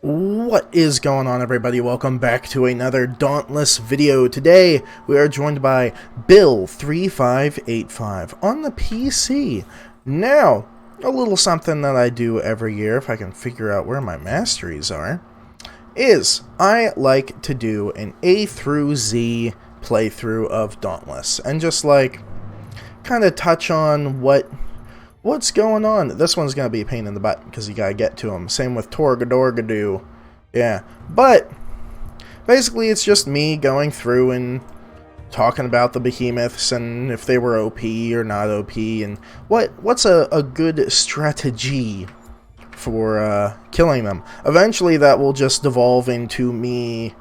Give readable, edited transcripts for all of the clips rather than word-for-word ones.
What is going on, everybody? Welcome back to another Dauntless video. Today we are joined by Bill3585 on the PC. Now, a little something that I do every year, if I can figure out where my masteries are, is I like to do an A through Z playthrough of Dauntless and just like kind of touch on what's going on. This one's going to be a pain in the butt because you got to get to them. Same with Torgadorgadoo. Yeah. But basically it's just me going through and talking about the behemoths and if they were OP or not OP and what's a good strategy for killing them. Eventually that will just devolve into me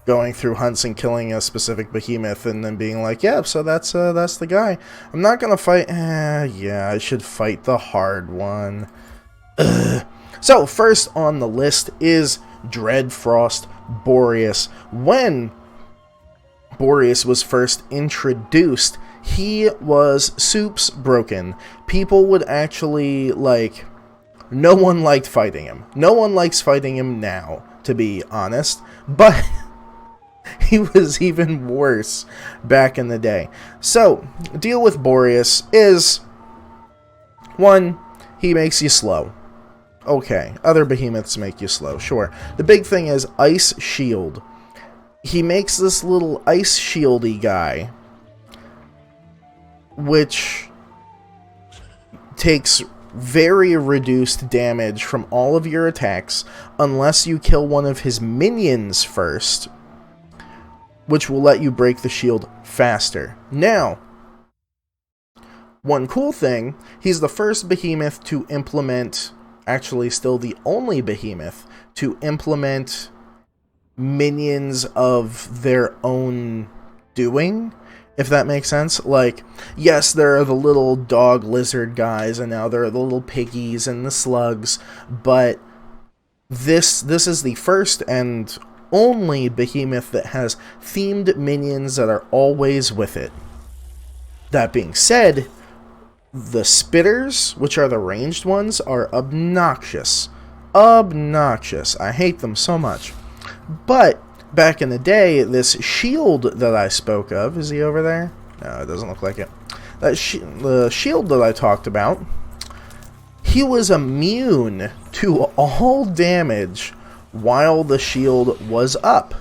going through hunts and killing a specific behemoth and then being like, yeah, so that's the guy. I'm not gonna fight. Yeah, I should fight the hard one. Ugh. So first on the list is Dreadfrost Boreus. When Boreus was first introduced, he was soups broken. People would actually like. No one liked fighting him. No one likes fighting him now, to be honest. But he was even worse back in the day. So, deal with Boreus is, one, he makes you slow. Okay, other behemoths make you slow, sure. The big thing is Ice Shield. He makes this little ice shieldy guy, which takes very reduced damage from all of your attacks unless you kill one of his minions first, which will let you break the shield faster. Now, one cool thing, he's the first behemoth to implement, actually still the only behemoth, to implement minions of their own doing, if that makes sense. Like, yes, there are the little dog lizard guys, and now there are the little piggies and the slugs, but this is the first and only behemoth that has themed minions that are always with it. That being said, the spitters, which are the ranged ones, are obnoxious. Obnoxious. I hate them so much. But back in the day, this shield that I spoke of, is he over there? No, it doesn't look like it. The shield that I talked about, he was immune to all damage while the shield was up,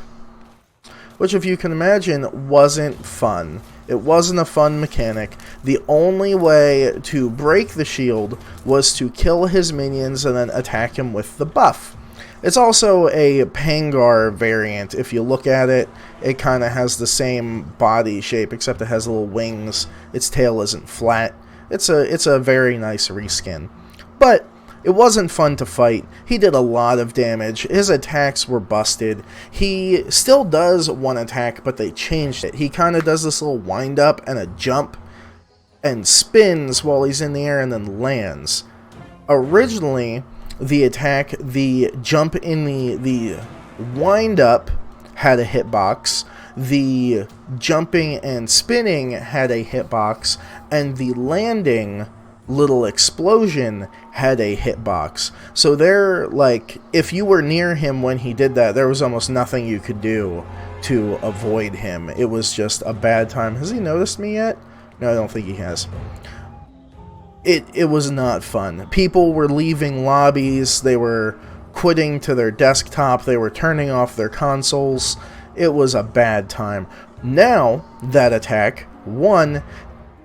which, if you can imagine, wasn't fun. It wasn't a fun mechanic. The only way to break the shield was to kill his minions and then attack him with the buff. It's also a Pangar variant. If you look at it, it kind of has the same body shape, except it has little wings. Its tail isn't flat. It's a very nice reskin. But it wasn't fun to fight. He did a lot of damage. His attacks were busted. He still does one attack, but they changed it. He kind of does this little wind up and a jump and spins while he's in the air and then lands. Originally, the attack, the jump in the wind up had a hitbox. The jumping and spinning had a hitbox, and the landing little explosion had a hitbox. So there, like, if you were near him when he did that, there was almost nothing you could do to avoid him. It was just a bad time. Has he noticed me yet? No, I don't think he has. It was not fun. People were leaving lobbies, they were quitting to their desktop, they were turning off their consoles. It was a bad time. Now, that attack, one,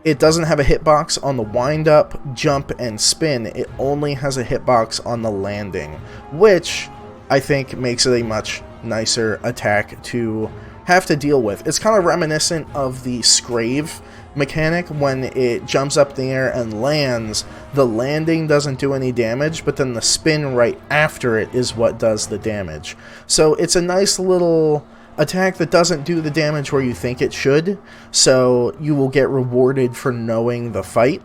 it doesn't have a hitbox on the wind up, jump, and spin. It only has a hitbox on the landing, which I think makes it a much nicer attack to have to deal with. It's kind of reminiscent of the Scrave mechanic. When it jumps up in the air and lands, the landing doesn't do any damage, but then the spin right after it is what does the damage. So it's a nice little attack that doesn't do the damage where you think it should, so you will get rewarded for knowing the fight.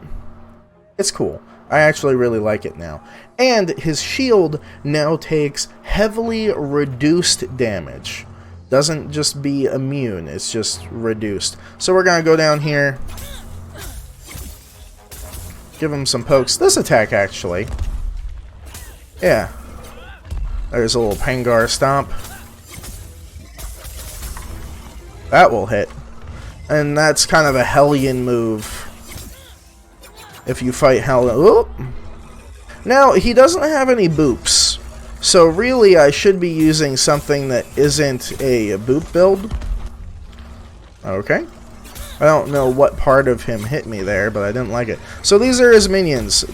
It's cool. I actually really like it now. And his shield now takes heavily reduced damage. Doesn't just be immune, it's just reduced. So we're gonna go down here, give him some pokes. This attack, actually, yeah, There's a little Pengar Stomp. That will hit. And that's kind of a Hellion move. If you fight Hellion. Now, he doesn't have any boops. So really, I should be using something that isn't a boop build. Okay. I don't know what part of him hit me there, but I didn't like it. So these are his minions.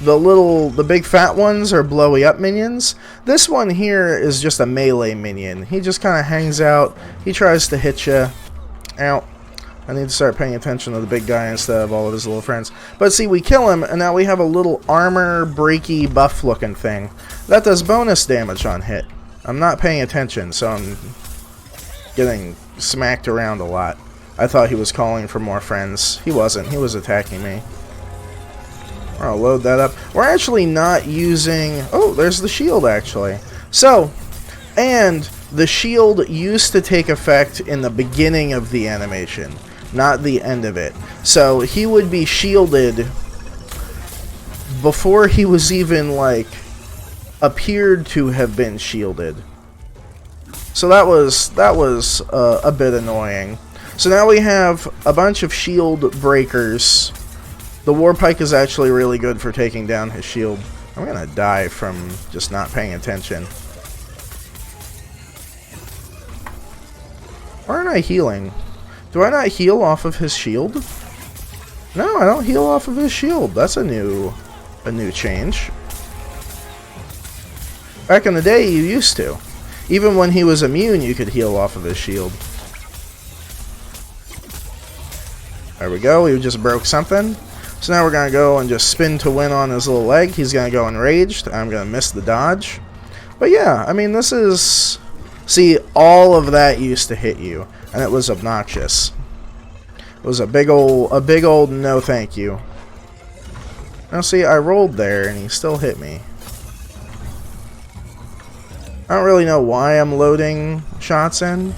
The big fat ones are blowy up minions. This one here is just a melee minion. He just kind of hangs out. He tries to hit you. Ow. I need to start paying attention to the big guy instead of all of his little friends. But see, we kill him, and now we have a little armor breaky buff looking thing. That does bonus damage on hit. I'm not paying attention, so I'm getting smacked around a lot. I thought he was calling for more friends. He wasn't. He was attacking me. I'll load that up. We're actually not using... Oh, there's the shield, actually. So, and the shield used to take effect in the beginning of the animation, not the end of it. So, he would be shielded before he was even, like, appeared to have been shielded. So that was a bit annoying. So now we have a bunch of shield breakers. The Warpike is actually really good for taking down his shield. I'm gonna die from just not paying attention. Why aren't I healing? Do I not heal off of his shield? No, I don't heal off of his shield. That's a new change. Back in the day, you used to. Even when he was immune, you could heal off of his shield. There we go, we just broke something. So now we're going to go and just spin to win on his little leg. He's going to go enraged. I'm going to miss the dodge. But yeah, I mean, this is... See, all of that used to hit you, and it was obnoxious. It was a big old no thank you. Now see, I rolled there, and he still hit me. I don't really know why I'm loading shots in.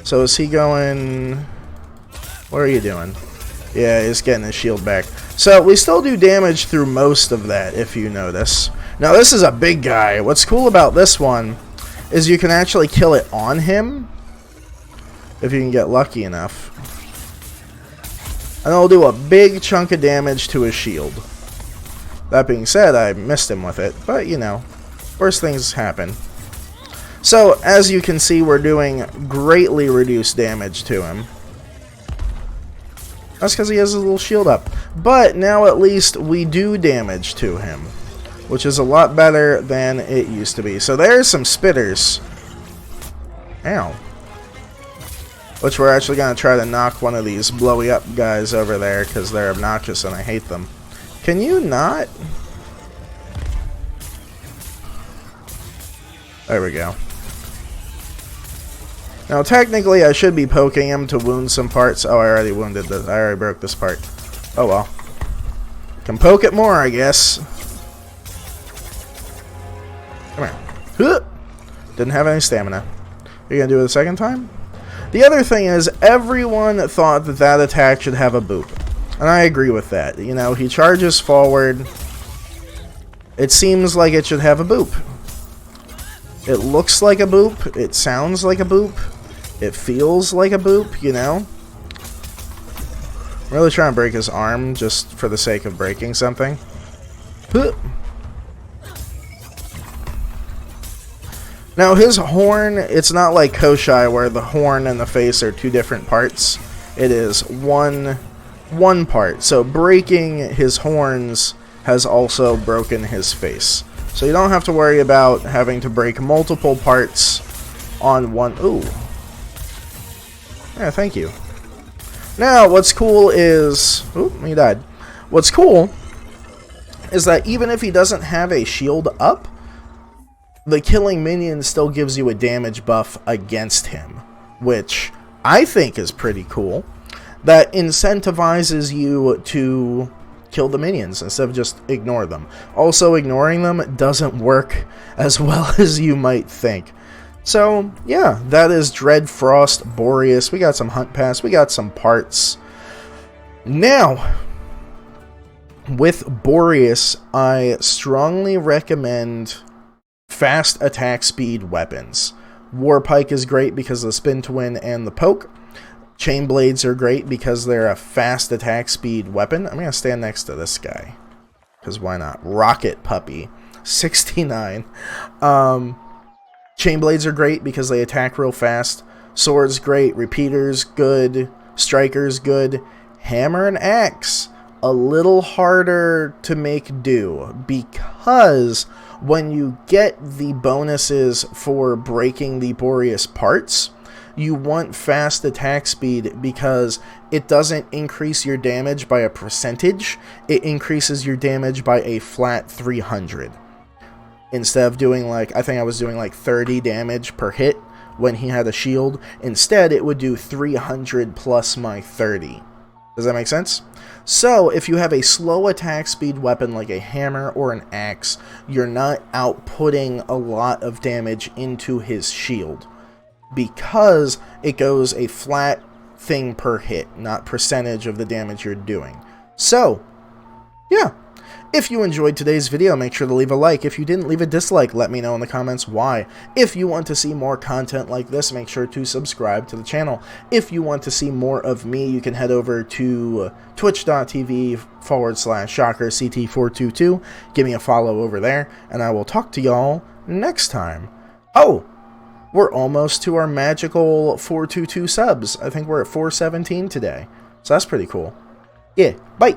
So is he going... What are you doing? Yeah, he's getting his shield back. So we still do damage through most of that, if you notice. Now this is a big guy. What's cool about this one is you can actually kill it on him, if you can get lucky enough. And it'll do a big chunk of damage to his shield. That being said, I missed him with it, but you know, worse things happen. So, as you can see, we're doing greatly reduced damage to him. That's because he has a little shield up. But now at least we do damage to him, which is a lot better than it used to be. So there's some spitters. Ow. Which we're actually going to try to knock one of these blowy up guys over there because they're obnoxious and I hate them. Can you not? There we go. Now, technically, I should be poking him to wound some parts. Oh, I already wounded this. I already broke this part. Oh, well. Can poke it more, I guess. Come here. Didn't have any stamina. Are you going to do it a second time? The other thing is, everyone thought that that attack should have a boop. And I agree with that. You know, he charges forward. It seems like it should have a boop. It looks like a boop. It sounds like a boop. It feels like a boop, you know? I'm really trying to break his arm just for the sake of breaking something. Now his horn, it's not like Koshai where the horn and the face are two different parts. It is one part. So breaking his horns has also broken his face. So you don't have to worry about having to break multiple parts on one. Ooh. Yeah, thank you. Now, what's cool is... Oop, he died. What's cool is that even if he doesn't have a shield up, the killing minion still gives you a damage buff against him, which I think is pretty cool. That incentivizes you to kill the minions instead of just ignore them. Also, ignoring them doesn't work as well as you might think. So, yeah, that is Dreadfrost Boreus. We got some hunt pass. We got some parts. Now, with Boreus, I strongly recommend fast attack speed weapons. Warpike is great because of the spin to win and the poke. Chain blades are great because they're a fast attack speed weapon. I'm going to stand next to this guy, because why not? Rocket Puppy, 69. Chain blades are great because they attack real fast. Swords great. Repeaters good. Strikers good. Hammer and axe a little harder to make do, because when you get the bonuses for breaking the Boreus parts, you want fast attack speed because it doesn't increase your damage by a percentage, it increases your damage by a flat 300. Instead of doing like, I think I was doing like 30 damage per hit when he had a shield, instead it would do 300 plus my 30. Does that make sense? So, if you have a slow attack speed weapon like a hammer or an axe, you're not outputting a lot of damage into his shield, because it goes a flat thing per hit, not percentage of the damage you're doing. So, yeah. If you enjoyed today's video, make sure to leave a like. If you didn't, leave a dislike. Let me know in the comments why. If you want to see more content like this, make sure to subscribe to the channel. If you want to see more of me, you can head over to twitch.tv/ShockerCT422. Give me a follow over there, and I will talk to y'all next time. Oh! We're almost to our magical 422 subs. I think we're at 417 today. So that's pretty cool. Yeah, bye!